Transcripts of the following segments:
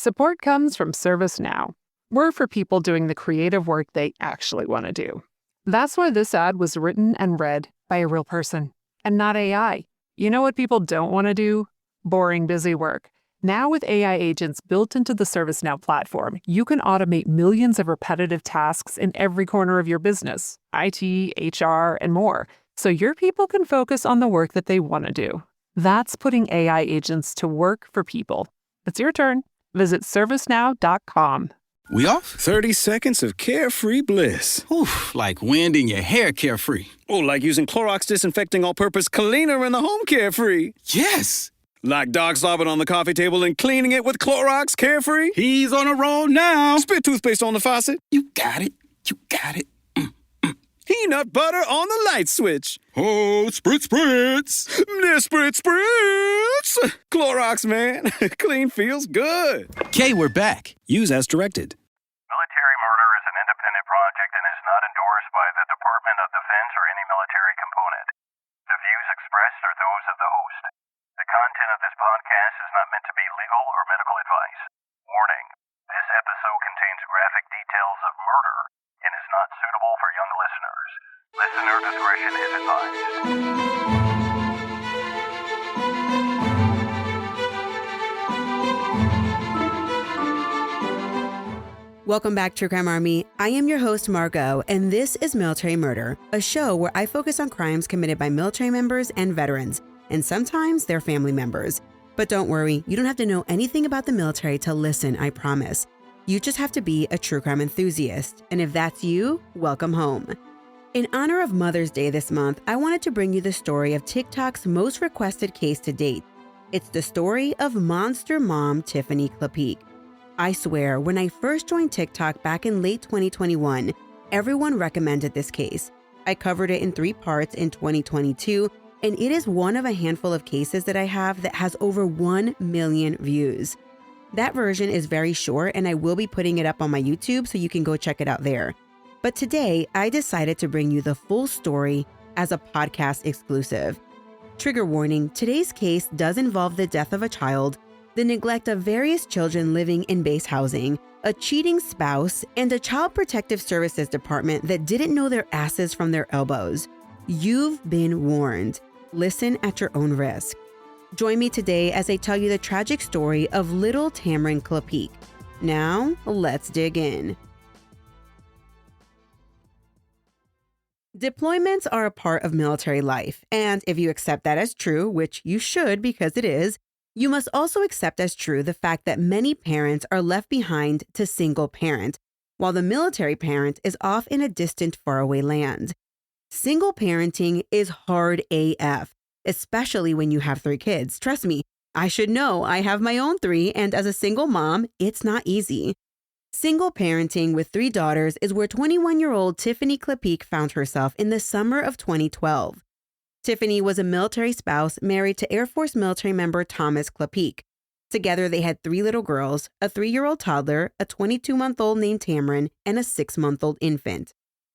Support comes from ServiceNow. We're for people doing the creative work they actually want to do. That's why this ad was written and read by a real person and not AI. You know what people don't want to do? Boring, busy work. Now with AI agents built into the ServiceNow platform, you can automate millions of repetitive tasks in every corner of your business, IT, HR, and more, so your people can focus on the work that they want to do. That's putting AI agents to work for people. It's your turn. Visit servicenow.com. We off? 30 seconds of carefree bliss. Oof, like wind in your hair carefree. Oh, like using Clorox Disinfecting All-Purpose Cleaner in the home carefree. Yes! Like dog slobbing on the coffee table and cleaning it with Clorox Carefree. He's on a roll now. Spit toothpaste on the faucet. You got it. You got it. Peanut butter on the light switch. Oh, spritz, spritz. Spritz, spritz. Clorox, man. Clean feels good. Okay, we're back. Use as directed. Military murder is an independent project and is not endorsed by the Department of Defense or any military component. The views expressed are those of the host. The content of this podcast is not meant to be legal or medical advice. Warning, this episode contains graphic details of murder and is not suitable for young listeners. Listener discretion is advised. Welcome back, True Crime Army. I am your host, Margot, and this is Military Murder, a show where I focus on crimes committed by military members and veterans, and sometimes their family members. But don't worry, you don't have to know anything about the military to listen, I promise. You just have to be a true crime enthusiast, and if that's you, welcome home. In honor of Mother's Day this month, I wanted to bring you the story of TikTok's most requested case to date. It's the story of monster mom Tiffany Klapheke. I swear, when I first joined TikTok back in late 2021, everyone recommended this case. I covered it in 3 parts in 2022, and it is one of a handful of cases that I have that has over 1 million views. That version is very short, and I will be putting it up on my YouTube so you can go check it out there. But today, I decided to bring you the full story as a podcast exclusive. Trigger warning, today's case does involve the death of a child, the neglect of various children living in base housing, a cheating spouse, and a Child Protective Services department that didn't know their asses from their elbows. You've been warned. Listen at your own risk. Join me today as I tell you the tragic story of little Tamryn Klapheke. Now, let's dig in. Deployments are a part of military life, and if you accept that as true, which you should because it is, you must also accept as true the fact that many parents are left behind to single parent, while the military parent is off in a distant, faraway land. Single parenting is hard AF. Especially when you have 3 kids. Trust me, I should know. I have my own 3, and as a single mom, it's not easy. Single parenting with 3 daughters is where 21-year-old Tiffany Klapheke found herself in the summer of 2012. Tiffany was a military spouse married to Air Force military member Thomas Klapheke. Together, they had 3 little girls, a 3-year-old toddler, a 22-month-old named Tamryn, and a 6-month-old infant.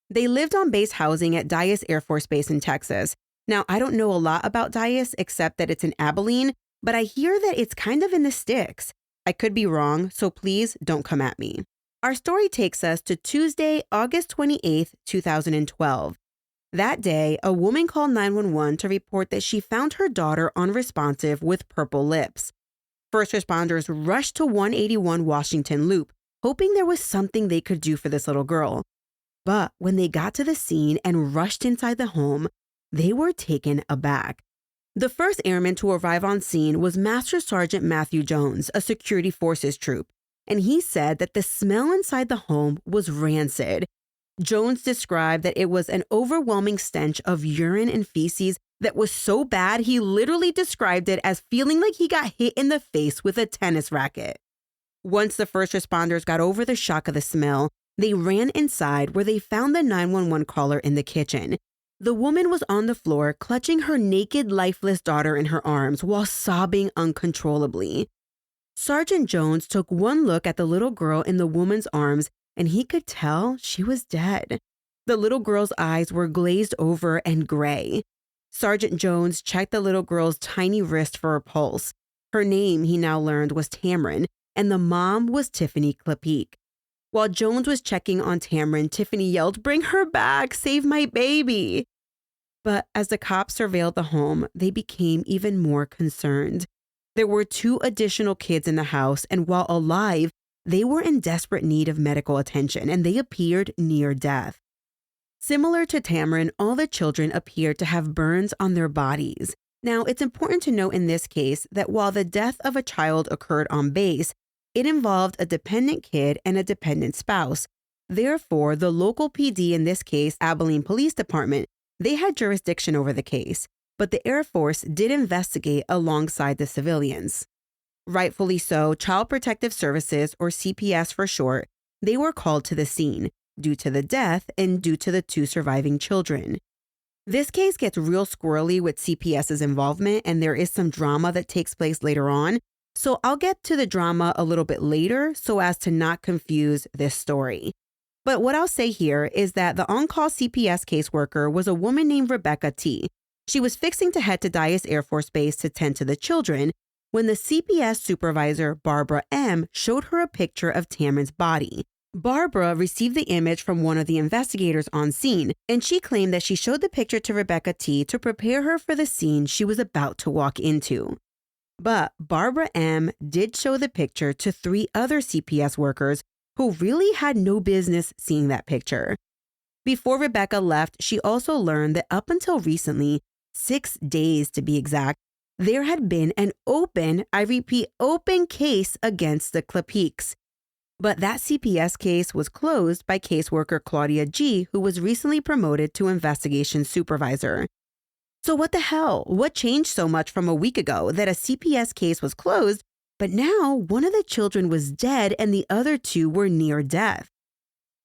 They lived on base housing at Dyess Air Force Base in Texas. Now, I don't know a lot about Dyess except that it's in Abilene, but I hear that it's kind of in the sticks. I could be wrong, so please don't come at me. Our story takes us to Tuesday, August 28th, 2012. That day, a woman called 911 to report that she found her daughter unresponsive with purple lips. First responders rushed to 181 Washington Loop, hoping there was something they could do for this little girl. But when they got to the scene and rushed inside the home, they were taken aback. The first airman to arrive on scene was Master Sergeant Matthew Jones, a security forces troop, and he said that the smell inside the home was rancid. Jones described that it was an overwhelming stench of urine and feces that was so bad he literally described it as feeling like he got hit in the face with a tennis racket. Once the first responders got over the shock of the smell, they ran inside where they found the 911 caller in the kitchen. The woman was on the floor, clutching her naked, lifeless daughter in her arms while sobbing uncontrollably. Sergeant Jones took one look at the little girl in the woman's arms, and he could tell she was dead. The little girl's eyes were glazed over and gray. Sergeant Jones checked the little girl's tiny wrist for a pulse. Her name, he now learned, was Tamryn, and the mom was Tiffany Klapheke. While Jones was checking on Tamryn, Tiffany yelled, "Bring her back! Save my baby!" But as the cops surveilled the home, they became even more concerned. There were 2 additional kids in the house, and while alive, they were in desperate need of medical attention, and they appeared near death. Similar to Tamryn, all the children appeared to have burns on their bodies. Now, it's important to note in this case that while the death of a child occurred on base, it involved a dependent kid and a dependent spouse. Therefore, the local PD, in this case, Abilene Police Department, they had jurisdiction over the case, but the Air Force did investigate alongside the civilians. Rightfully so, Child Protective Services, or CPS for short, they were called to the scene due to the death and due to the 2 surviving children. This case gets real squirrely with CPS's involvement, and there is some drama that takes place later on. So I'll get to the drama a little bit later so as to not confuse this story. But what I'll say here is that the on-call CPS caseworker was a woman named Rebecca T. She was fixing to head to Dyess Air Force Base to tend to the children when the CPS supervisor, Barbara M., showed her a picture of Tamryn's body. Barbara received the image from one of the investigators on scene, and she claimed that she showed the picture to Rebecca T. to prepare her for the scene she was about to walk into. But Barbara M. did show the picture to 3 other CPS workers who really had no business seeing that picture. Before Rebecca left, she also learned that up until recently, 6 days to be exact, there had been an open, I repeat, open case against the Klaphekes. But that CPS case was closed by caseworker Claudia G., who was recently promoted to investigation supervisor. So what the hell? What changed so much from a week ago that a CPS case was closed, but now one of the children was dead and the other 2 were near death?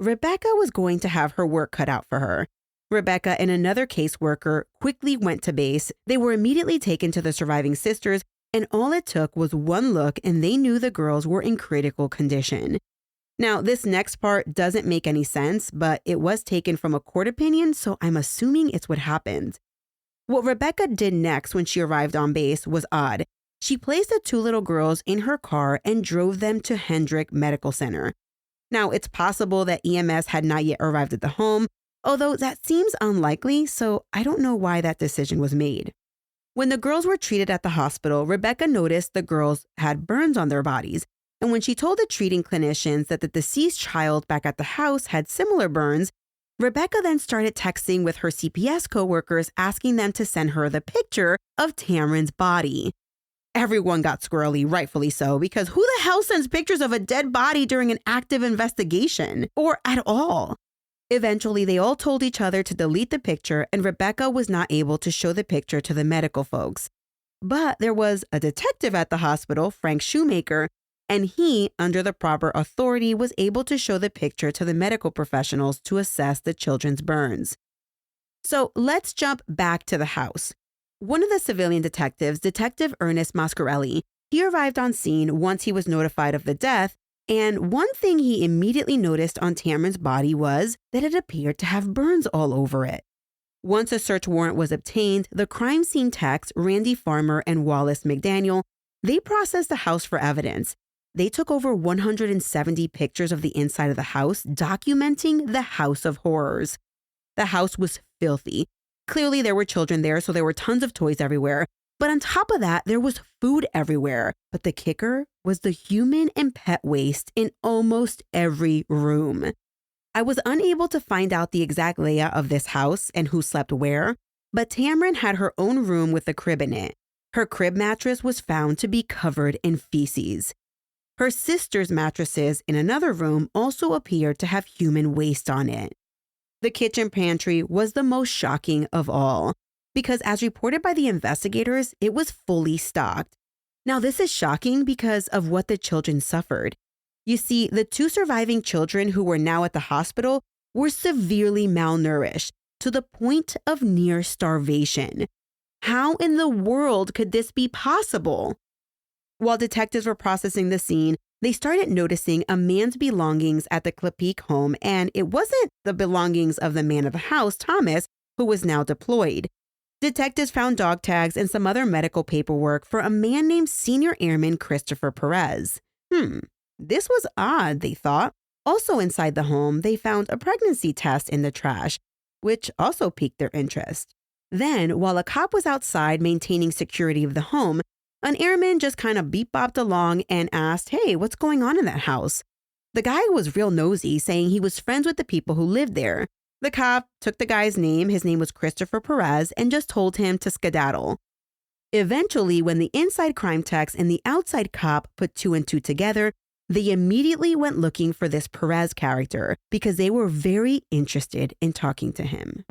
Rebecca was going to have her work cut out for her. Rebecca and another caseworker quickly went to base. They were immediately taken to the surviving sisters, and all it took was one look and they knew the girls were in critical condition. Now, this next part doesn't make any sense, but it was taken from a court opinion, so I'm assuming it's what happened. What Rebecca did next when she arrived on base was odd. She placed the 2 little girls in her car and drove them to Hendrick Medical Center. Now, it's possible that EMS had not yet arrived at the home, although that seems unlikely, so I don't know why that decision was made. When the girls were treated at the hospital, Rebecca noticed the girls had burns on their bodies, and when she told the treating clinicians that the deceased child back at the house had similar burns, Rebecca then started texting with her CPS coworkers asking them to send her the picture of Tamryn's body. Everyone got squirrely, rightfully so, because who the hell sends pictures of a dead body during an active investigation, or at all? Eventually, they all told each other to delete the picture, and Rebecca was not able to show the picture to the medical folks. But there was a detective at the hospital, Frank Shoemaker, and he, under the proper authority, was able to show the picture to the medical professionals to assess the children's burns. So let's jump back to the house. One of the civilian detectives, Detective Ernest Mascarelli, he arrived on scene once he was notified of the death, and one thing he immediately noticed on Tamryn's body was that it appeared to have burns all over it. Once a search warrant was obtained, the crime scene techs, Randy Farmer and Wallace McDaniel, they processed the house for evidence. They took over 170 pictures of the inside of the house, documenting the house of horrors. The house was filthy. Clearly, there were children there, so there were tons of toys everywhere. But on top of that, there was food everywhere. But the kicker was the human and pet waste in almost every room. I was unable to find out the exact layout of this house and who slept where, but Tamryn had her own room with a crib in it. Her crib mattress was found to be covered in feces. Her sister's mattresses in another room also appeared to have human waste on it. The kitchen pantry was the most shocking of all, because as reported by the investigators, it was fully stocked. Now, this is shocking because of what the children suffered. You see, the 2 surviving children who were now at the hospital were severely malnourished to the point of near starvation. How in the world could this be possible? While detectives were processing the scene, they started noticing a man's belongings at the Klapheke home, and it wasn't the belongings of the man of the house, Thomas, who was now deployed. Detectives found dog tags and some other medical paperwork for a man named Senior Airman Christopher Perez. This was odd, they thought. Also inside the home, they found a pregnancy test in the trash, which also piqued their interest. Then, while a cop was outside maintaining security of the home, an airman just kind of beep-bopped along and asked, "Hey, what's going on in that house?" The guy was real nosy, saying he was friends with the people who lived there. The cop took the guy's name, his name was Christopher Perez, and just told him to skedaddle. Eventually, when the inside crime techs and the outside cop put two and two together, they immediately went looking for this Perez character because they were very interested in talking to him.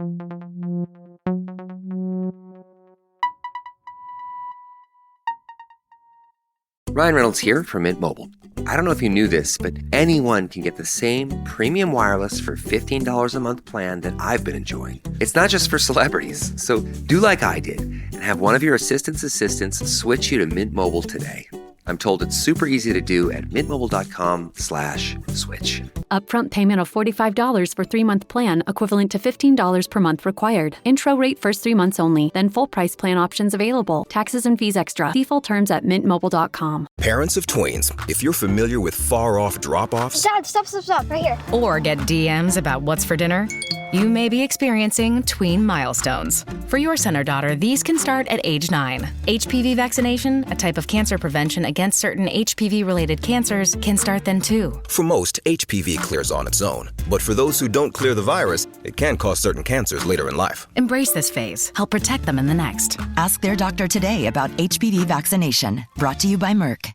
Ryan Reynolds here from Mint Mobile. I don't know if you knew this, but anyone can get the same premium wireless for $15 a month plan that I've been enjoying. It's not just for celebrities. So do like I did and have one of your assistants switch you to Mint Mobile today. I'm told it's super easy to do at mintmobile.com/switch. Upfront payment of $45 for 3-month plan, equivalent to $15 per month required. Intro rate first 3 months only, then full price plan options available. Taxes and fees extra. See full terms at mintmobile.com. Parents of twins, if you're familiar with far-off drop-offs... Dad, stop, right here. Or get DMs about what's for dinner, you may be experiencing tween milestones. For your son or daughter, these can start at age 9. HPV vaccination, a type of cancer prevention against certain HPV-related cancers, can start then too. For most, HPV clears on its own. But for those who don't clear the virus, it can cause certain cancers later in life. Embrace this phase. Help protect them in the next. Ask their doctor today about HPV vaccination. Brought to you by Merck.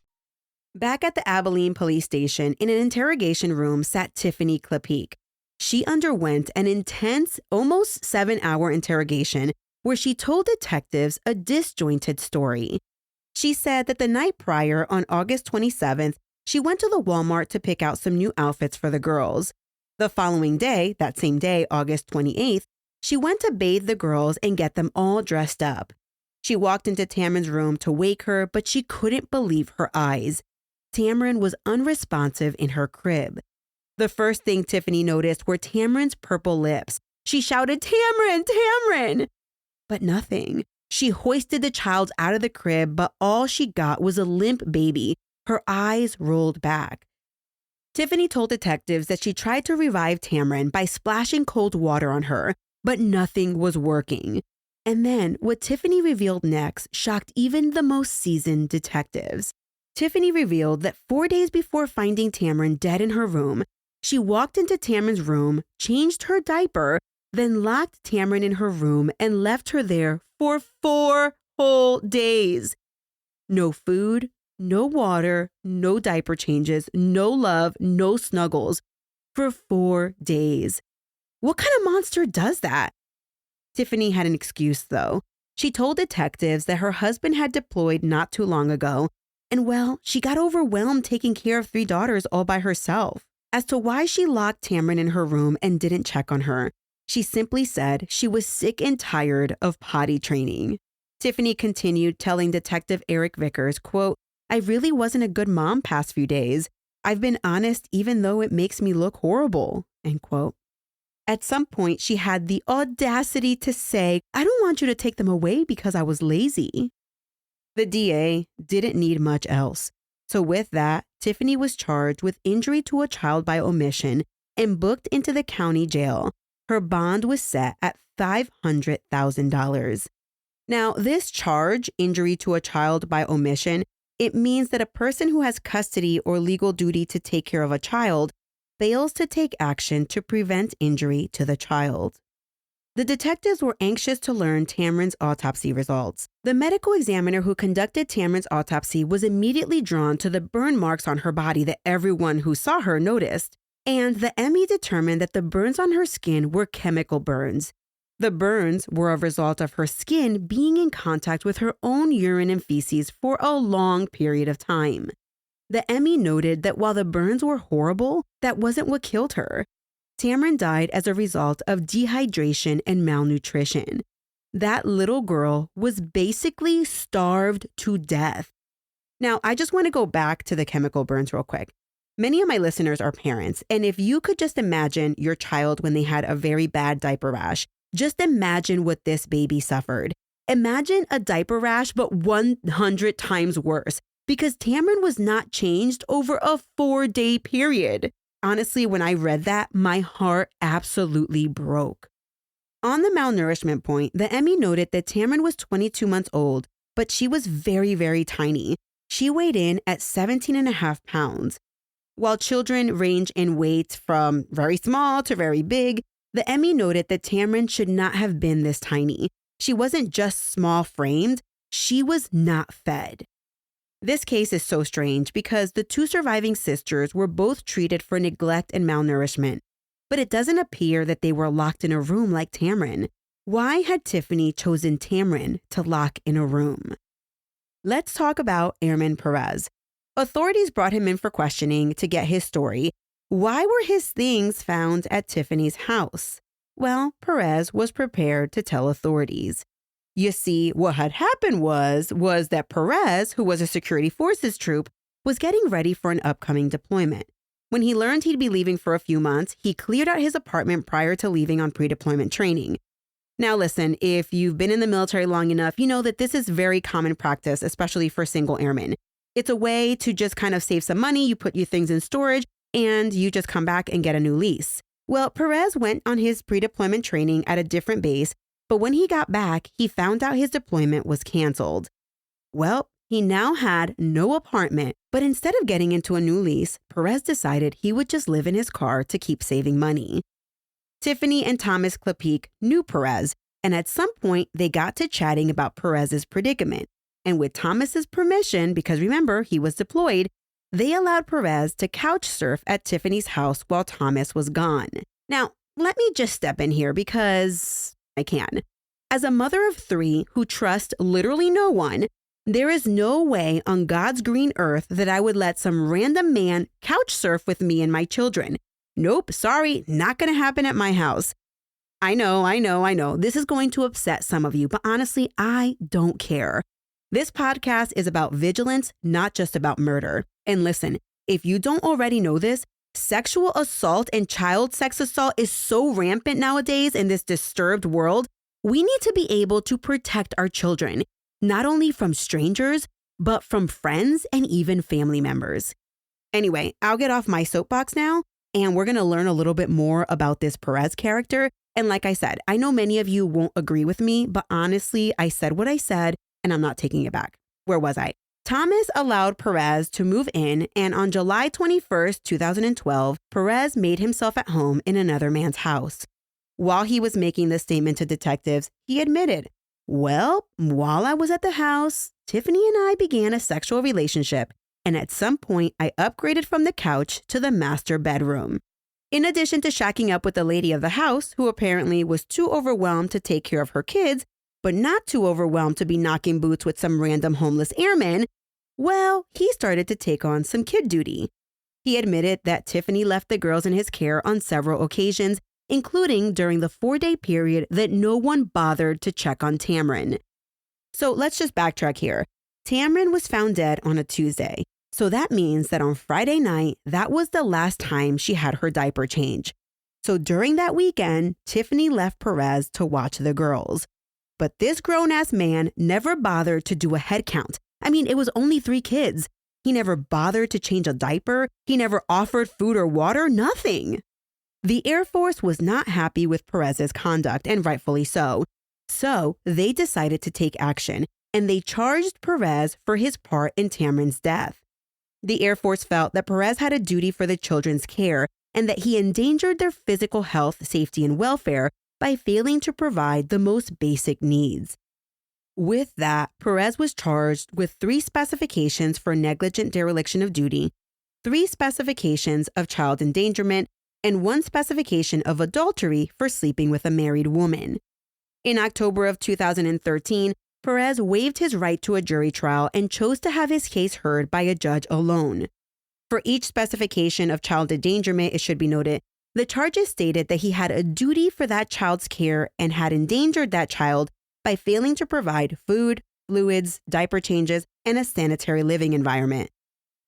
Back at the Abilene police station, in an interrogation room sat Tiffany Klapheke. She underwent an intense, almost 7-hour interrogation where she told detectives a disjointed story. She said that the night prior, on August 27th, she went to the Walmart to pick out some new outfits for the girls. The following day, that same day, August 28th, she went to bathe the girls and get them all dressed up. She walked into Tamryn's room to wake her, but she couldn't believe her eyes. Tamryn was unresponsive in her crib. The first thing Tiffany noticed were Tamryn's purple lips. She shouted, "Tamryn, Tamryn!" But nothing. She hoisted the child out of the crib, but all she got was a limp baby. Her eyes rolled back. Tiffany told detectives that she tried to revive Tamryn by splashing cold water on her, but nothing was working. And then what Tiffany revealed next shocked even the most seasoned detectives. Tiffany revealed that 4 days before finding Tamryn dead in her room, she walked into Tamryn's room, changed her diaper, then locked Tamryn in her room and left her there for 4 whole days. No food, no water, no diaper changes, no love, no snuggles for 4 days. What kind of monster does that? Tiffany had an excuse, though. She told detectives that her husband had deployed not too long ago, and well, she got overwhelmed taking care of 3 daughters all by herself. As to why she locked Tamryn in her room and didn't check on her, she simply said she was sick and tired of potty training. Tiffany continued, telling Detective Eric Vickers, quote, "I really wasn't a good mom past few days. I've been honest even though it makes me look horrible," end quote. At some point, she had the audacity to say, "I don't want you to take them away because I was lazy." The DA didn't need much else. So with that, Tiffany was charged with injury to a child by omission and booked into the county jail. Her bond was set at $500,000. Now, this charge, injury to a child by omission, it means that a person who has custody or legal duty to take care of a child fails to take action to prevent injury to the child. The detectives were anxious to learn Tamryn's autopsy results. The medical examiner who conducted Tamryn's autopsy was immediately drawn to the burn marks on her body that everyone who saw her noticed, and the ME determined that the burns on her skin were chemical burns. The burns were a result of her skin being in contact with her own urine and feces for a long period of time. The ME noted that while the burns were horrible, that wasn't what killed her. Tamryn died as a result of dehydration and malnutrition. That little girl was basically starved to death. Now, I just want to go back to the chemical burns real quick. Many of my listeners are parents, and if you could just imagine your child when they had a very bad diaper rash, just imagine what this baby suffered. Imagine a diaper rash, but 100 times worse. because Tamryn was not changed over a 4-day period. Honestly, when I read that, my heart absolutely broke. On the malnourishment point, the Emmy noted that Tamryn was 22 months old, but she was very, very tiny. She weighed in at 17.5 pounds. While children range in weight from very small to very big, the Emmy noted that Tamryn should not have been this tiny. She wasn't just small-framed, she was not fed. This case is so strange because the two surviving sisters were both treated for neglect and malnourishment, but it doesn't appear that they were locked in a room like Tamryn. Why had Tiffany chosen Tamryn to lock in a room? Let's talk about Airman Perez. Authorities brought him in for questioning to get his story. Why were his things found at Tiffany's house? Well, Perez was prepared to tell authorities. You see, what had happened was that Perez, who was a security forces troop, was getting ready for an upcoming deployment. When he learned he'd be leaving for a few months, he cleared out his apartment prior to leaving on pre-deployment training. Now listen, if you've been in the military long enough, you know that this is very common practice, especially for single airmen. It's a way to just kind of save some money, you put your things in storage, and you just come back and get a new lease. Well, Perez went on his pre-deployment training at a different base, but when he got back, he found out his deployment was canceled. Well, he now had no apartment, but instead of getting into a new lease, Perez decided he would just live in his car to keep saving money. Tiffany and Thomas Klapheke knew Perez, and at some point they got to chatting about Perez's predicament. And with Thomas's permission, because remember, he was deployed, they allowed Perez to couch surf at Tiffany's house while Thomas was gone. Now, let me just step in here because I can. As a mother of 3 who trusts literally no one, there is no way on God's green earth that I would let some random man couch surf with me and my children. Nope, sorry, not going to happen at my house. I know. This is going to upset some of you, but honestly, I don't care. This podcast is about vigilance, not just about murder. And listen, if you don't already know this, sexual assault and child sex assault is so rampant nowadays in this disturbed world. We need to be able to protect our children, not only from strangers, but from friends and even family members. Anyway, I'll get off my soapbox now, and we're going to learn a little bit more about this Perez character. And like I said, I know many of you won't agree with me, but honestly, I said what I said, and I'm not taking it back. Where was I? Thomas allowed Perez to move in, and on July 21st, 2012, Perez made himself at home in another man's house. While he was making this statement to detectives, he admitted, "Well, while I was at the house, Tiffany and I began a sexual relationship, and at some point, I upgraded from the couch to the master bedroom." In addition to shacking up with the lady of the house, who apparently was too overwhelmed to take care of her kids, but not too overwhelmed to be knocking boots with some random homeless airman, well, he started to take on some kid duty. He admitted that Tiffany left the girls in his care on several occasions, including during the 4-day period that no one bothered to check on Tamryn. So let's just backtrack here. Tamryn was found dead on a Tuesday. So that means that on Friday night, that was the last time she had her diaper change. So during that weekend, Tiffany left Perez to watch the girls. But this grown-ass man never bothered to do a head count. I mean, it was only 3 kids. He never bothered to change a diaper. He never offered food or water, nothing. The Air Force was not happy with Perez's conduct, and rightfully so. So they decided to take action, and they charged Perez for his part in Tamryn's death. The Air Force felt that Perez had a duty for the children's care and that he endangered their physical health, safety, and welfare by failing to provide the most basic needs. With that, Perez was charged with 3 specifications for negligent dereliction of duty, 3 specifications of child endangerment, and 1 specification of adultery for sleeping with a married woman. In October of 2013, Perez waived his right to a jury trial and chose to have his case heard by a judge alone. For each specification of child endangerment, it should be noted, the charges stated that he had a duty for that child's care and had endangered that child by failing to provide food, fluids, diaper changes, and a sanitary living environment.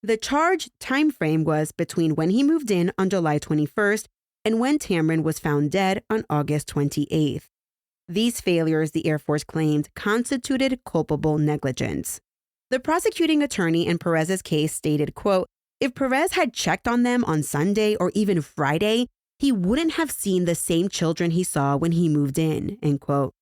The charge timeframe was between when he moved in on July 21st and when Tamryn was found dead on August 28th. These failures, the Air Force claimed, constituted culpable negligence. The prosecuting attorney in Perez's case stated, quote, "If Perez had checked on them on Sunday or even Friday, he wouldn't have seen the same children he saw when he moved in," end quote.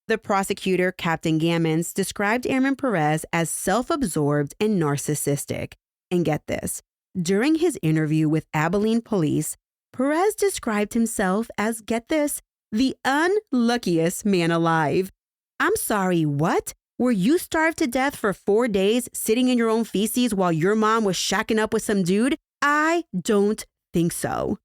The prosecutor, Captain Gammons, described Airman Perez as self-absorbed and narcissistic. And get this, during his interview with Abilene police, Perez described himself as, get this, the unluckiest man alive. I'm sorry, what? Were you starved to death for 4 days sitting in your own feces while your mom was shacking up with some dude? I don't think so.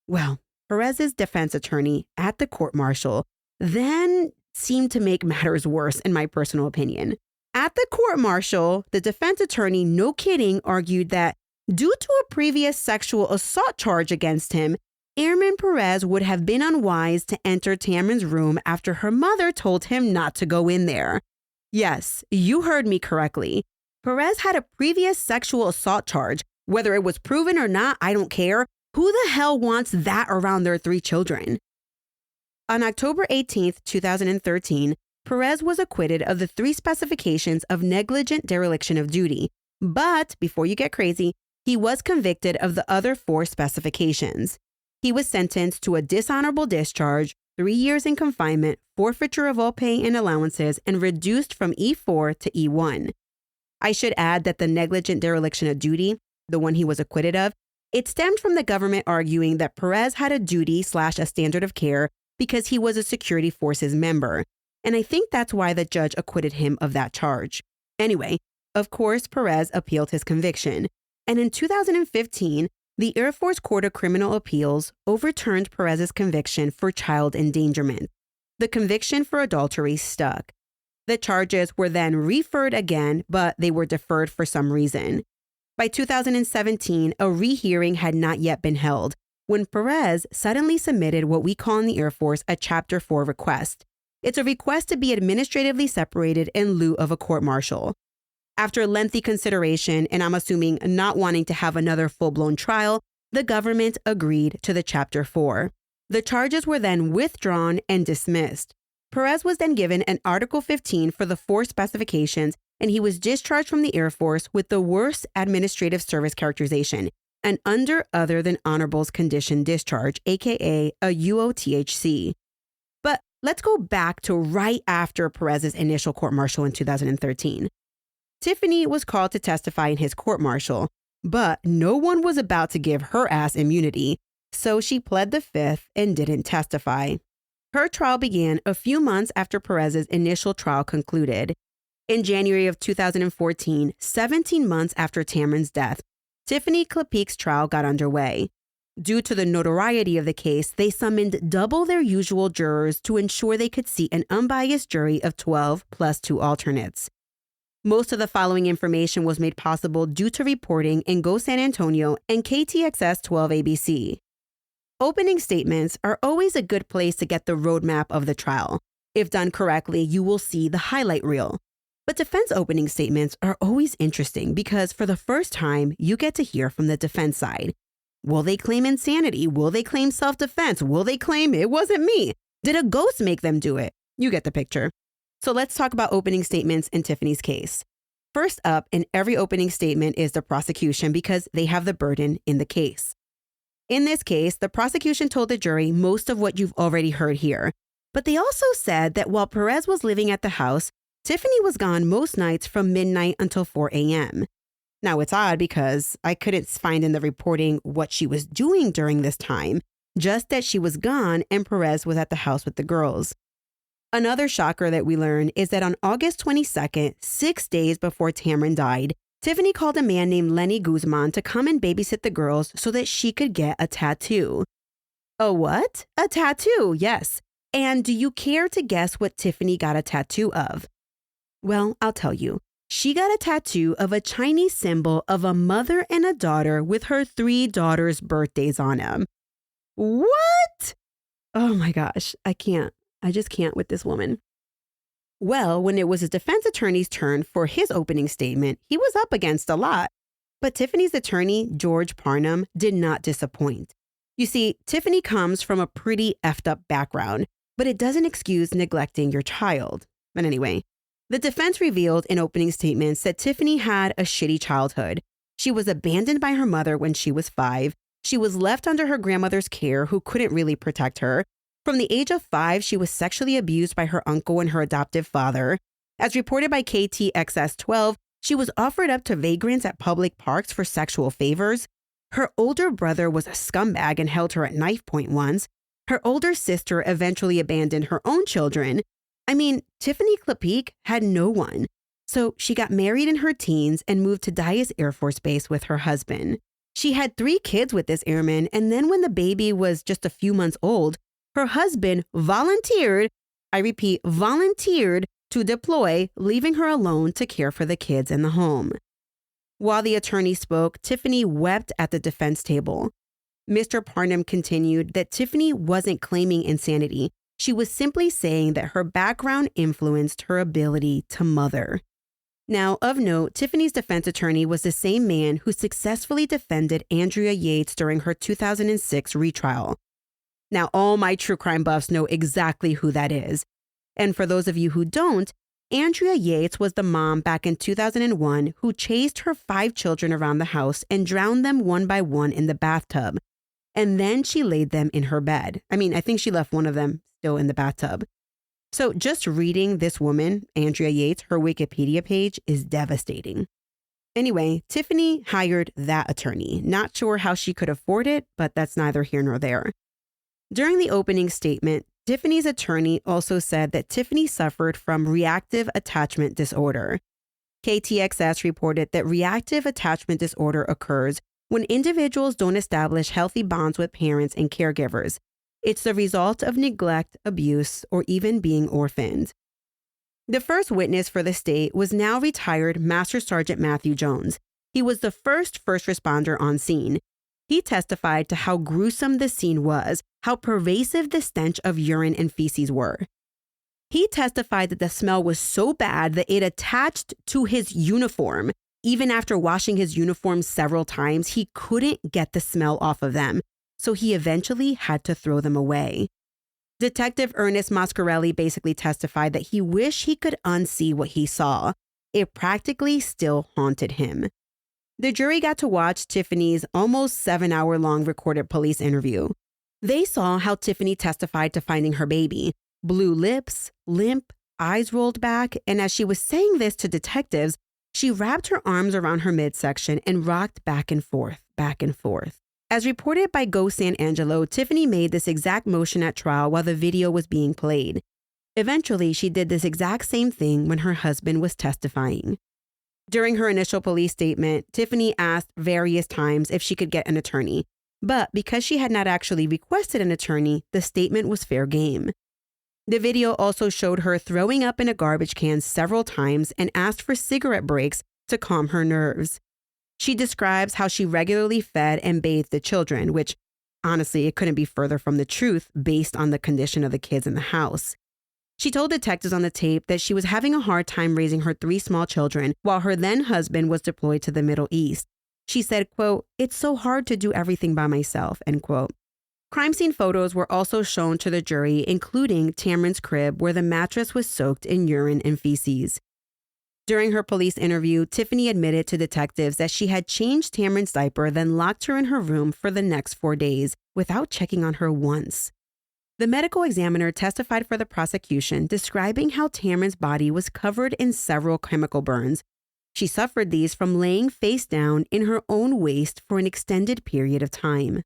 Well, Perez's defense attorney at the court-martial then seemed to make matters worse, in my personal opinion. At the court-martial, the defense attorney, no kidding, argued that due to a previous sexual assault charge against him, Airman Perez would have been unwise to enter Tamryn's room after her mother told him not to go in there. Yes, you heard me correctly. Perez had a previous sexual assault charge. Whether it was proven or not, I don't care. Who the hell wants that around their 3 children? On October 18, 2013, Perez was acquitted of the 3 specifications of negligent dereliction of duty. But before you get crazy, he was convicted of the other 4 specifications. He was sentenced to a dishonorable discharge, 3 years in confinement, forfeiture of all pay and allowances, and reduced from E4 to E1. I should add that the negligent dereliction of duty, the one he was acquitted of, it stemmed from the government arguing that Perez had a duty/a standard of care because he was a security forces member. And I think that's why the judge acquitted him of that charge. Anyway, of course, Perez appealed his conviction. And in 2015, the Air Force Court of Criminal Appeals overturned Perez's conviction for child endangerment. The conviction for adultery stuck. The charges were then referred again, but they were deferred for some reason. By 2017, a rehearing had not yet been held when Perez suddenly submitted what we call in the Air Force a Chapter 4 request. It's a request to be administratively separated in lieu of a court-martial. After lengthy consideration, and I'm assuming not wanting to have another full-blown trial, the government agreed to the Chapter 4. The charges were then withdrawn and dismissed. Perez was then given an Article 15 for the 4 specifications, and he was discharged from the Air Force with the worst administrative service characterization, an under other than honorable's condition discharge, aka a UOTHC. But let's go back to right after Perez's initial court-martial in 2013. Tiffany was called to testify in his court-martial, but no one was about to give her ass immunity, so she pled the Fifth and didn't testify. Her trial began a few months after Perez's initial trial concluded. In January of 2014, 17 months after Tamryn's death, Tiffany Klapheke's trial got underway. Due to the notoriety of the case, they summoned double their usual jurors to ensure they could seat an unbiased jury of 12 plus 2 alternates. Most of the following information was made possible due to reporting in Go San Antonio and KTXS 12 ABC. Opening statements are always a good place to get the roadmap of the trial. If done correctly, you will see the highlight reel. But defense opening statements are always interesting because for the first time, you get to hear from the defense side. Will they claim insanity? Will they claim self-defense? Will they claim it wasn't me? Did a ghost make them do it? You get the picture. So let's talk about opening statements in Tiffany's case. First up in every opening statement is the prosecution because they have the burden in the case. In this case, the prosecution told the jury most of what you've already heard here. But they also said that while Perez was living at the house, Tiffany was gone most nights from midnight until 4 a.m. Now, it's odd because I couldn't find in the reporting what she was doing during this time, just that she was gone and Perez was at the house with the girls. Another shocker that we learned is that on August 22nd, 6 days before Tamryn died, Tiffany called a man named Lenny Guzman to come and babysit the girls so that she could get a tattoo. A what? A tattoo, yes. And do you care to guess what Tiffany got a tattoo of? Well, I'll tell you. She got a tattoo of a Chinese symbol of a mother and a daughter with her 3 daughters' birthdays on them. What? Oh my gosh, I can't. I just can't with this woman. Well, when it was his defense attorney's turn for his opening statement, he was up against a lot. But Tiffany's attorney, George Parnham, did not disappoint. You see, Tiffany comes from a pretty effed up background, but it doesn't excuse neglecting your child. But anyway, The defense revealed in opening statements that Tiffany had a shitty childhood. She was abandoned by her mother when she was 5. She was left under her grandmother's care, who couldn't really protect her. From the age of 5, she was sexually abused by her uncle and her adoptive father. As reported by KTXS 12, she was offered up to vagrants at public parks for sexual favors. Her older brother was a scumbag and held her at knife point once. Her older sister eventually abandoned her own children. I mean, Tiffany Klapheke had no one. So she got married in her teens and moved to Dyess Air Force Base with her husband. She had 3 kids with this airman, and then when the baby was just a few months old, her husband volunteered, I repeat, volunteered to deploy, leaving her alone to care for the kids in the home. While the attorney spoke, Tiffany wept at the defense table. Mr. Parnham continued that Tiffany wasn't claiming insanity. She was simply saying that her background influenced her ability to mother. Now, of note, Tiffany's defense attorney was the same man who successfully defended Andrea Yates during her 2006 retrial. Now, all my true crime buffs know exactly who that is. And for those of you who don't, Andrea Yates was the mom back in 2001 who chased her 5 children around the house and drowned them one by one in the bathtub. And then she laid them in her bed. I think she left one of them still in the bathtub. So just reading this woman, Andrea Yates, her Wikipedia page is devastating. Anyway, Tiffany hired that attorney. Not sure how she could afford it, but that's neither here nor there. During the opening statement, Tiffany's attorney also said that Tiffany suffered from reactive attachment disorder. KTXS reported that reactive attachment disorder occurs when individuals don't establish healthy bonds with parents and caregivers. It's the result of neglect, abuse, or even being orphaned. The first witness for the state was now retired Master Sergeant Matthew Jones. He was the first responder on scene. He testified to how gruesome the scene was, how pervasive the stench of urine and feces were. He testified that the smell was so bad that it attached to his uniform. Even after washing his uniform several times, he couldn't get the smell off of them, so he eventually had to throw them away. Detective Ernest Mascarelli basically testified that he wished he could unsee what he saw. It practically still haunted him. The jury got to watch Tiffany's almost 7-hour-long recorded police interview. They saw how Tiffany testified to finding her baby, blue lips, limp, eyes rolled back, and as she was saying this to detectives, she wrapped her arms around her midsection and rocked back and forth, back and forth. As reported by Go San Angelo, Tiffany made this exact motion at trial while the video was being played. Eventually, she did this exact same thing when her husband was testifying. During her initial police statement, Tiffany asked various times if she could get an attorney, but because she had not actually requested an attorney, the statement was fair game. The video also showed her throwing up in a garbage can several times and asked for cigarette breaks to calm her nerves. She describes how she regularly fed and bathed the children, which honestly, it couldn't be further from the truth based on the condition of the kids in the house. She told detectives on the tape that she was having a hard time raising her 3 small children while her then husband was deployed to the Middle East. She said, quote, "It's so hard to do everything by myself," end quote. Crime scene photos were also shown to the jury, including Tamryn's crib where the mattress was soaked in urine and feces. During her police interview, Tiffany admitted to detectives that she had changed Tamryn's diaper, then locked her in her room for the next 4 days without checking on her once. The medical examiner testified for the prosecution, describing how Tamryn's body was covered in several chemical burns. She suffered these from laying face down in her own waste for an extended period of time.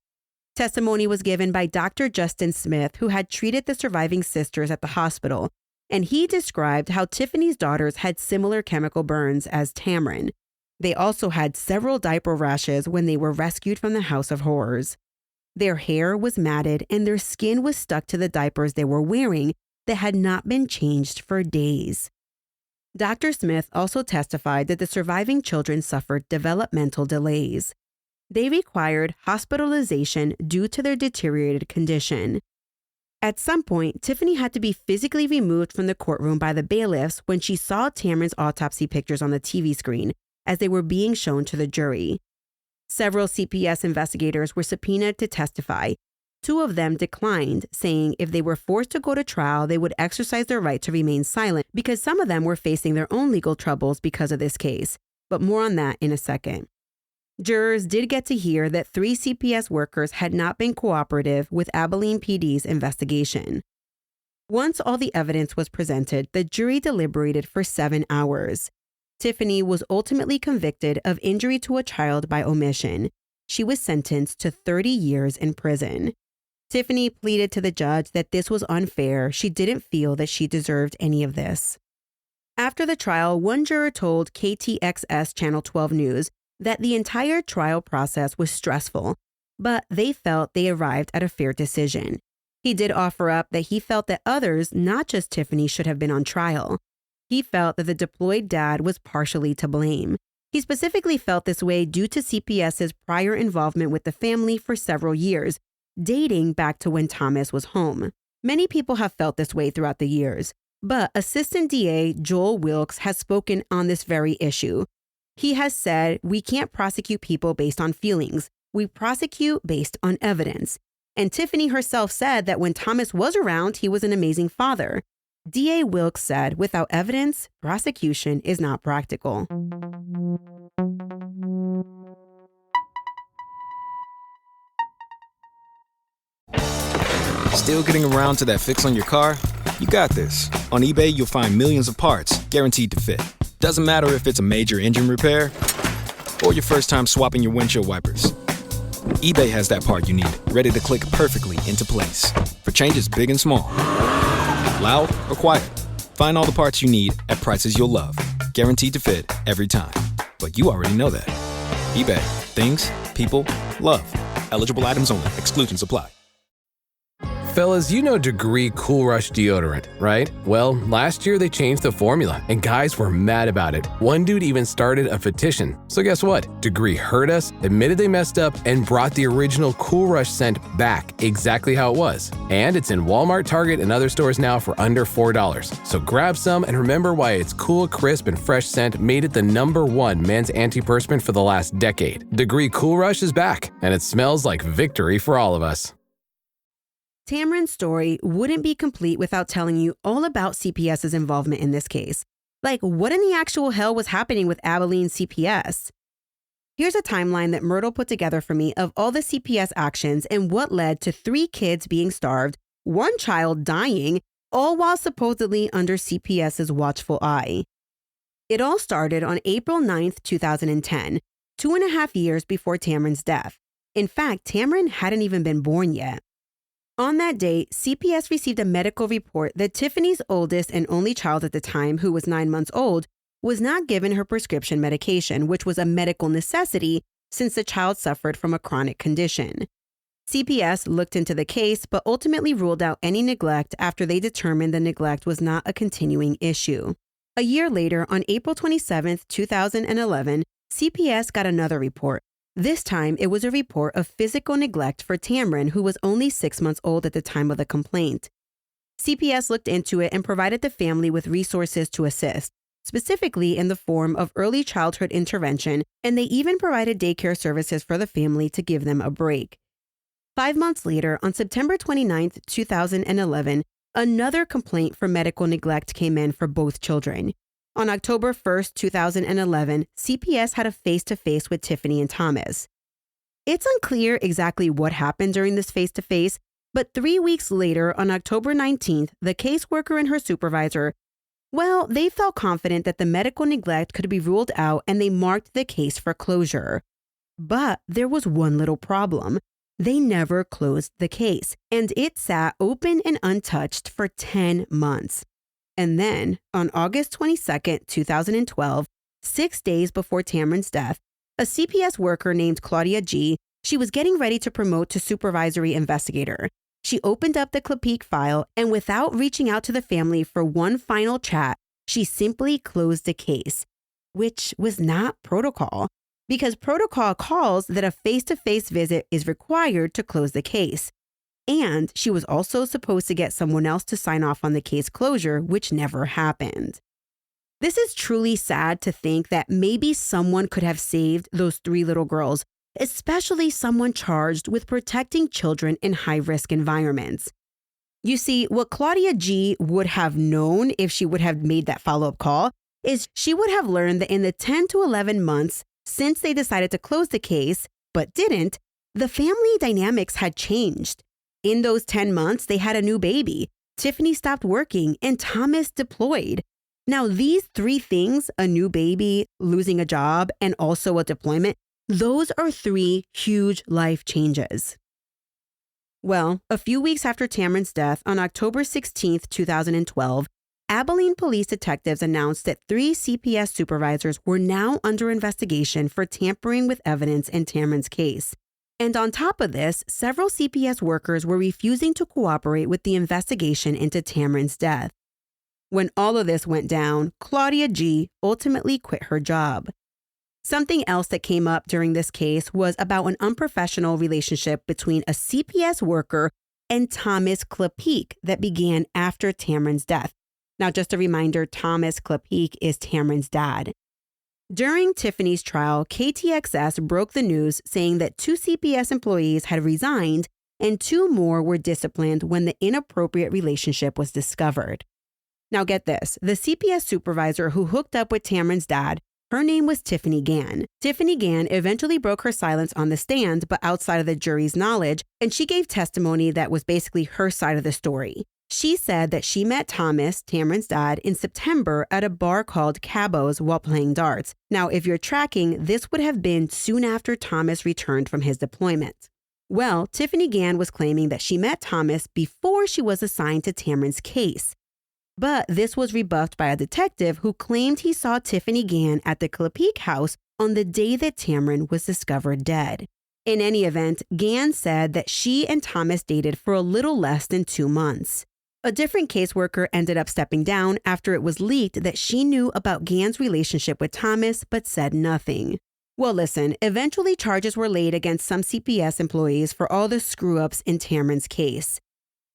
Testimony was given by Dr. Justin Smith, who had treated the surviving sisters at the hospital, and he described how Tiffany's daughters had similar chemical burns as Tamryn. They also had several diaper rashes when they were rescued from the House of Horrors. Their hair was matted and their skin was stuck to the diapers they were wearing that had not been changed for days. Dr. Smith also testified that the surviving children suffered developmental delays. They required hospitalization due to their deteriorated condition. At some point, Tiffany had to be physically removed from the courtroom by the bailiffs when she saw Tamryn's autopsy pictures on the TV screen as they were being shown to the jury. Several CPS investigators were subpoenaed to testify. 2 of them declined, saying if they were forced to go to trial, they would exercise their right to remain silent because some of them were facing their own legal troubles because of this case. But more on that in a second. Jurors did get to hear that 3 CPS workers had not been cooperative with Abilene PD's investigation. Once all the evidence was presented, the jury deliberated for 7 hours. Tiffany was ultimately convicted of injury to a child by omission. She was sentenced to 30 years in prison. Tiffany pleaded to the judge that this was unfair. She didn't feel that she deserved any of this. After the trial, one juror told KTXS Channel 12 News that the entire trial process was stressful, but they felt they arrived at a fair decision. He did offer up that he felt that others, not just Tiffany, should have been on trial. He felt that the deployed dad was partially to blame. He specifically felt this way due to CPS's prior involvement with the family for several years, dating back to when Thomas was home. Many people have felt this way throughout the years, but Assistant DA Joel Wilkes has spoken on this very issue. He has said, "We can't prosecute people based on feelings. We prosecute based on evidence." And Tiffany herself said that when Thomas was around, he was an amazing father. DA Wilkes said, "Without evidence, prosecution is not practical." Still getting around to that fix on your car? You got this. On eBay, you'll find millions of parts guaranteed to fit. Doesn't matter if it's a major engine repair or your first time swapping your windshield wipers. eBay has that part you need, ready to click perfectly into place for changes big and small. Loud or quiet, find all the parts you need at prices you'll love. Guaranteed to fit every time. But you already know that. eBay. Things, people, love. Eligible items only. Exclusions apply. Fellas, you know Degree Cool Rush deodorant, right? Well, last year they changed the formula, and guys were mad about it. One dude even started a petition. So guess what? Degree heard us, admitted they messed up, and brought the original Cool Rush scent back exactly how it was. And it's in Walmart, Target, and other stores now for under $4. So grab some and remember why its cool, crisp, and fresh scent made it the #1 men's antiperspirant for the last decade. Degree Cool Rush is back, and it smells like victory for all of us. Tamryn's story wouldn't be complete without telling you all about CPS's involvement in this case. Like, what in the actual hell was happening with Abilene CPS? Here's a timeline that Myrtle put together for me of all the CPS actions and what led to 3 kids being starved, 1 child dying, all while supposedly under CPS's watchful eye. It all started on April 9th, 2010, 2.5 years before Tamryn's death. In fact, Tamryn hadn't even been born yet. On that day, CPS received a medical report that Tiffany's oldest and only child at the time, who was 9 months old, was not given her prescription medication, which was a medical necessity since the child suffered from a chronic condition. CPS looked into the case, but ultimately ruled out any neglect after they determined the neglect was not a continuing issue. A year later, on April 27, 2011, CPS got another report. This time, it was a report of physical neglect for Tamryn, who was only 6 months old at the time of the complaint. CPS looked into it and provided the family with resources to assist, specifically in the form of early childhood intervention, and they even provided daycare services for the family to give them a break. 5 months later, on September 29, 2011, another complaint for medical neglect came in for both children. On October 1st, 2011, CPS had a face-to-face with Tiffany and Thomas. It's unclear exactly what happened during this face-to-face, but 3 weeks later, on October 19th, the caseworker and her supervisor, they felt confident that the medical neglect could be ruled out and they marked the case for closure. But there was one little problem. They never closed the case, and it sat open and untouched for 10 months. And then, on August 22nd, 2012, 6 days before Tamryn's death, a CPS worker named Claudia G., she was getting ready to promote to supervisory investigator. She opened up the Klapheke file, and without reaching out to the family for one final chat, she simply closed the case, which was not protocol, because protocol calls that a face-to-face visit is required to close the case. And she was also supposed to get someone else to sign off on the case closure, which never happened. This is truly sad to think that maybe someone could have saved those 3 little girls, especially someone charged with protecting children in high-risk environments. You see, what Claudia G. would have known if she would have made that follow-up call is she would have learned that in the 10 to 11 months since they decided to close the case, but didn't, the family dynamics had changed. In those 10 months, they had a new baby. Tiffany stopped working and Thomas deployed. Now, these three things, a new baby, losing a job, and also a deployment, those are three huge life changes. Well, a few weeks after Tamryn's death, on October 16, 2012, Abilene police detectives announced that 3 CPS supervisors were now under investigation for tampering with evidence in Tamryn's case. And on top of this, several CPS workers were refusing to cooperate with the investigation into Tamryn's death. When all of this went down, Claudia G. ultimately quit her job. Something else that came up during this case was about an unprofessional relationship between a CPS worker and Thomas Klapheke that began after Tamryn's death. Now, just a reminder, Thomas Klapheke is Tamryn's dad. During Tiffany's trial, KTXS broke the news saying that 2 CPS employees had resigned and 2 more were disciplined when the inappropriate relationship was discovered. Now get this, the CPS supervisor who hooked up with Tamryn's dad, her name was Tiffany Gann. Tiffany Gann eventually broke her silence on the stand, but outside of the jury's knowledge, and she gave testimony that was basically her side of the story. She said that she met Thomas, Tamryn's dad, in September at a bar called Cabo's while playing darts. Now, if you're tracking, this would have been soon after Thomas returned from his deployment. Well, Tiffany Gann was claiming that she met Thomas before she was assigned to Tamryn's case. But this was rebuffed by a detective who claimed he saw Tiffany Gann at the Klapheke house on the day that Tamryn was discovered dead. In any event, Gann said that she and Thomas dated for a little less than 2 months. A different caseworker ended up stepping down after it was leaked that she knew about Gann's relationship with Thomas but said nothing. Well, listen, eventually charges were laid against some CPS employees for all the screw-ups in Tamryn's case.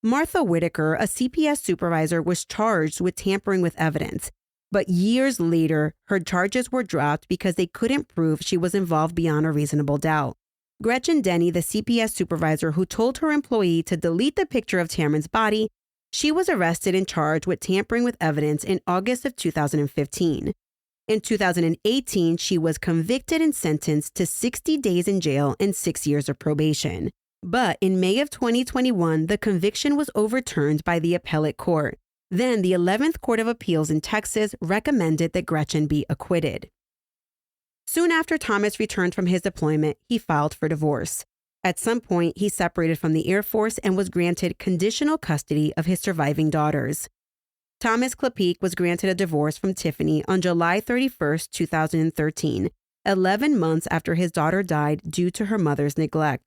Martha Whitaker, a CPS supervisor, was charged with tampering with evidence, but years later, her charges were dropped because they couldn't prove she was involved beyond a reasonable doubt. Gretchen Denny, the CPS supervisor who told her employee to delete the picture of Tamryn's body, she was arrested and charged with tampering with evidence in August of 2015. In 2018, she was convicted and sentenced to 60 days in jail and 6 years of probation. But in May of 2021, the conviction was overturned by the appellate court. Then the 11th Court of Appeals in Texas recommended that Gretchen be acquitted. Soon after Thomas returned from his deployment, he filed for divorce. At some point, he separated from the Air Force and was granted conditional custody of his surviving daughters. Thomas Klapheke was granted a divorce from Tiffany on July 31, 2013, 11 months after his daughter died due to her mother's neglect.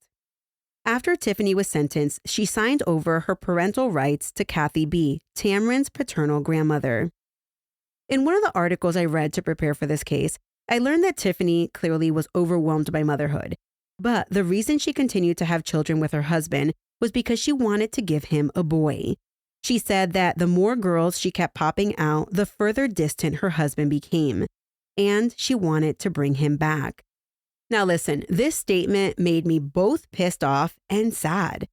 After Tiffany was sentenced, she signed over her parental rights to Kathy B., Tamryn's paternal grandmother. In one of the articles I read to prepare for this case, I learned that Tiffany clearly was overwhelmed by motherhood. But the reason she continued to have children with her husband was because she wanted to give him a boy. She said that the more girls she kept popping out, the further distant her husband became, and she wanted to bring him back. Now listen, this statement made me both pissed off and sad.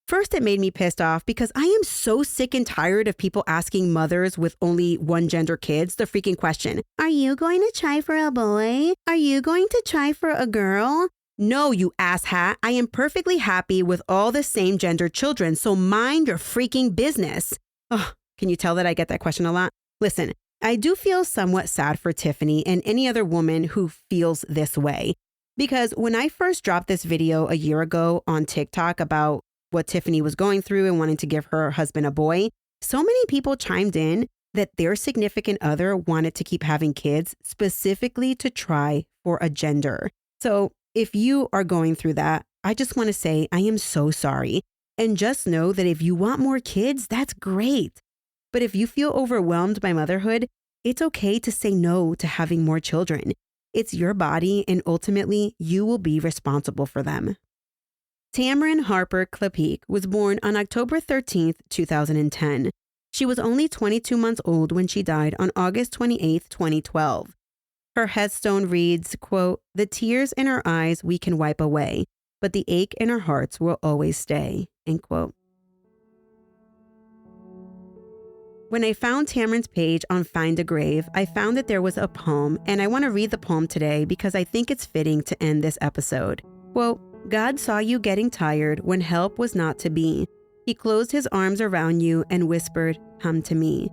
First, it made me pissed off because I am so sick and tired of people asking mothers with only one gender kids the freaking question, are you going to try for a boy? Are you going to try for a girl? No, you asshat. I am perfectly happy with all the same gender children, so mind your freaking business. Oh, can you tell that I get that question a lot? Listen, I do feel somewhat sad for Tiffany and any other woman who feels this way. Because when I first dropped this video a year ago on TikTok about what Tiffany was going through and wanting to give her husband a boy, so many people chimed in that their significant other wanted to keep having kids specifically to try for a gender. So if you are going through that, I just want to say I am so sorry. And just know that if you want more kids, that's great. But if you feel overwhelmed by motherhood, it's okay to say no to having more children. It's your body, and ultimately, you will be responsible for them. Tamryn Harper Klapheke was born on October 13, 2010. She was only 22 months old when she died on August 28, 2012. Her headstone reads, quote, "The tears in our eyes we can wipe away, but the ache in our hearts will always stay," end quote. When I found Tamryn's page on Find a Grave, I found that there was a poem, and I want to read the poem today because I think it's fitting to end this episode. Quote, "God saw you getting tired when help was not to be. He closed his arms around you and whispered, 'Come to me.'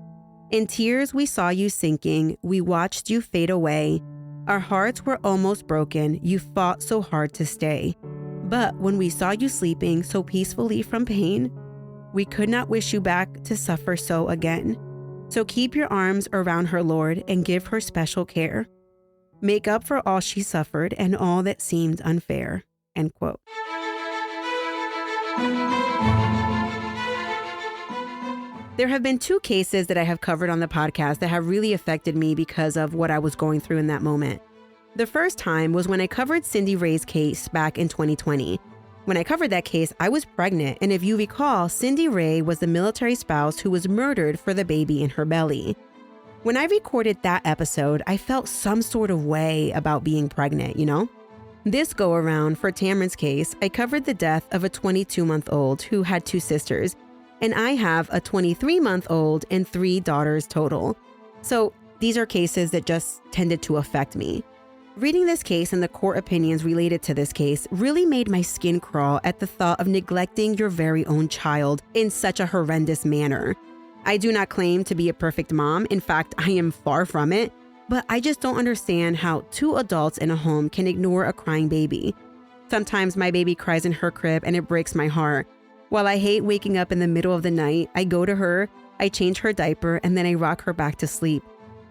In tears we saw you sinking, we watched you fade away. Our hearts were almost broken, you fought so hard to stay. But when we saw you sleeping so peacefully from pain, we could not wish you back to suffer so again. So keep your arms around her, Lord, and give her special care. Make up for all she suffered and all that seemed unfair," end quote. There have been two cases that I have covered on the podcast that have really affected me because of what I was going through in that moment. The first time was when I covered Cindy Ray's case back in 2020. When I covered that case, I was pregnant, and if you recall, Cindy Ray was the military spouse who was murdered for the baby in her belly. When I recorded that episode, I felt some sort of way about being pregnant, you know? This go around for Tamryn's case, I covered the death of a 22-month-old who had two sisters, and I have a 23-month-old and 3 daughters total. So these are cases that just tended to affect me. Reading this case and the court opinions related to this case really made my skin crawl at the thought of neglecting your very own child in such a horrendous manner. I do not claim to be a perfect mom. In fact, I am far from it. But I just don't understand how 2 adults in a home can ignore a crying baby. Sometimes my baby cries in her crib and it breaks my heart. While I hate waking up in the middle of the night, I go to her, I change her diaper, and then I rock her back to sleep.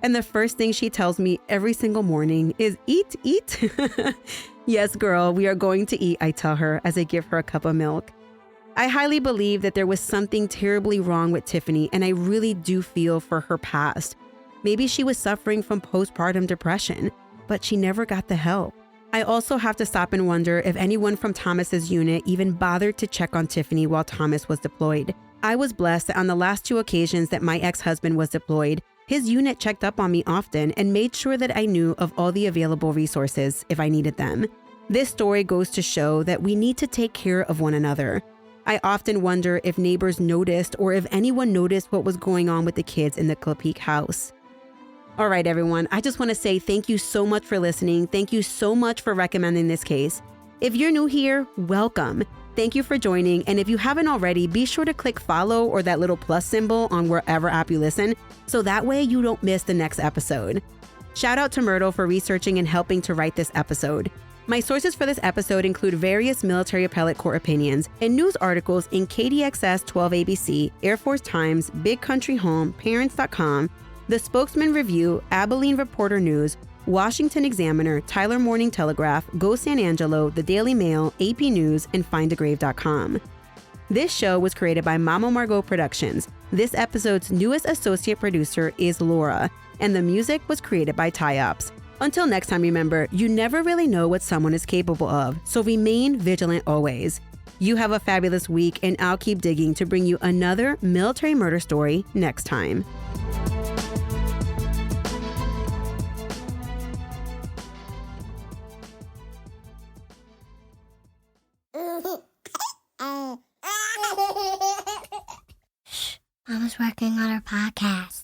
And the first thing she tells me every single morning is, "Eat, eat." "Yes, girl, we are going to eat," I tell her as I give her a cup of milk. I highly believe that there was something terribly wrong with Tiffany, and I really do feel for her past. Maybe she was suffering from postpartum depression, but she never got the help. I also have to stop and wonder if anyone from Thomas's unit even bothered to check on Tiffany while Thomas was deployed. I was blessed that on the last 2 occasions that my ex-husband was deployed, his unit checked up on me often and made sure that I knew of all the available resources if I needed them. This story goes to show that we need to take care of one another. I often wonder if neighbors noticed or if anyone noticed what was going on with the kids in the Klapheke house. All right, everyone, I just want to say thank you so much for listening. Thank you so much for recommending this case. If you're new here, welcome. Thank you for joining. And if you haven't already, be sure to click follow or that little plus symbol on wherever app you listen, so that way you don't miss the next episode. Shout out to Margot for researching and helping to write this episode. My sources for this episode include various military appellate court opinions and news articles in KDXS 12ABC, Air Force Times, Big Country Home, Parents.com, The Spokesman Review, Abilene Reporter News, Washington Examiner, Tyler Morning Telegraph, Go San Angelo, The Daily Mail, AP News, and findagrave.com. This show was created by Mama Margot Productions. This episode's newest associate producer is Laura, and the music was created by Ty-Ops. Until next time, remember, you never really know what someone is capable of, so remain vigilant always. You have a fabulous week, and I'll keep digging to bring you another military murder story next time. Mama's working on her podcast.